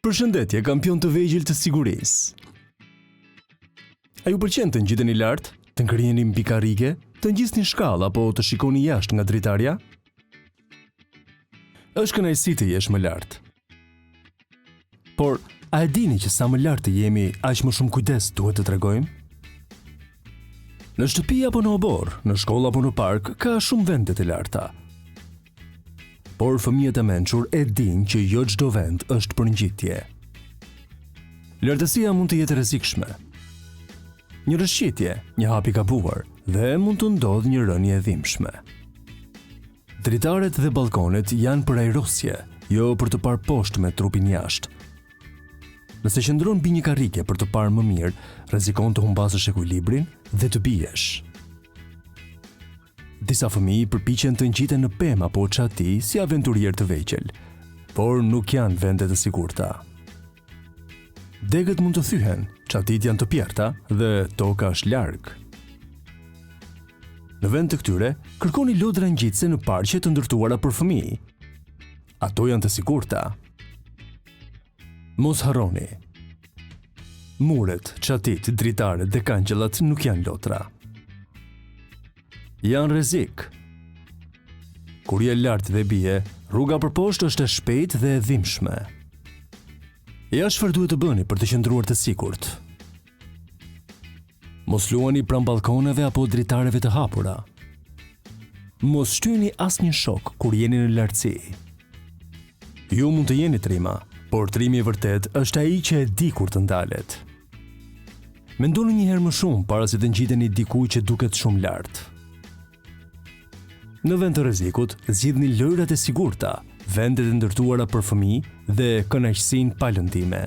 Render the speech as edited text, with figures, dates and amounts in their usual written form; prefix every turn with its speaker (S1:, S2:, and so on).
S1: Përshëndetje, kampion të vegjël të sigurisë. A ju pëlqen të ngjiteni lart, të ngrirjeni mbi karrige, të ngjisni shkallë apo të shikoni jashtë nga dritarja? Është kënaqësi të jesh më lart. Por, a e dini që sa më lart të jemi, aq më shumë kujdes duhet të tregojmë? Në shtëpi apo në obor, në shkollë apo në park, ka shumë vende të larta. Por fëmijët e mençur e dinë që jo çdo vend është për ngjitje. Lartësia mund të jetë rrezikshme. Një rrëshqitje, një hap i gabuar dhe mund të ndodhë një rënje e dhimbshme. Dritaret dhe balkonet janë për ajrosje, jo për të parë poshtë me trupin jashtë. Nëse qëndron mbi një karrige për të parë më mirë, rrezikon të humbasësh ekuilibrin dhe të biesh. Disa fëmijë përpiqen të ngjiten në pemë apo çati si aventurier të vegjël, por nuk janë vende të sigurta. Degët mund të thyhen, çatit janë të pjerta dhe toka është larg. Në vend të këtyre, kërkoni lodra ngjitse në parqe të ndërtuara për fëmijë. Ato janë të sigurta. Mos harroni. Muret, çatit, dritaret dhe kangjëllat nuk janë lotra. Janë rrezik. Kur je lart dhe bie, rruga për poshtë është e shpejtë dhe e dhimbshme. Ja çfarë duhet të bëni për të qëndruar të sigurt. Mos luani pranë balkoneve apo dritareve të hapura. Mos shtyni asnjë shok kur jeni në lartësi. Ju mund të jeni trima, por trimi i vërtet është ai që e di kur të ndalet. Mendoni një herë më shumë para se të ngjiteni dikujt që duket shumë lart. Në vend të rrezikut, zgjidhni lojrat e sigurta, vendet e ndërtuara për fëmijë dhe kënaqësinë pa lëndime.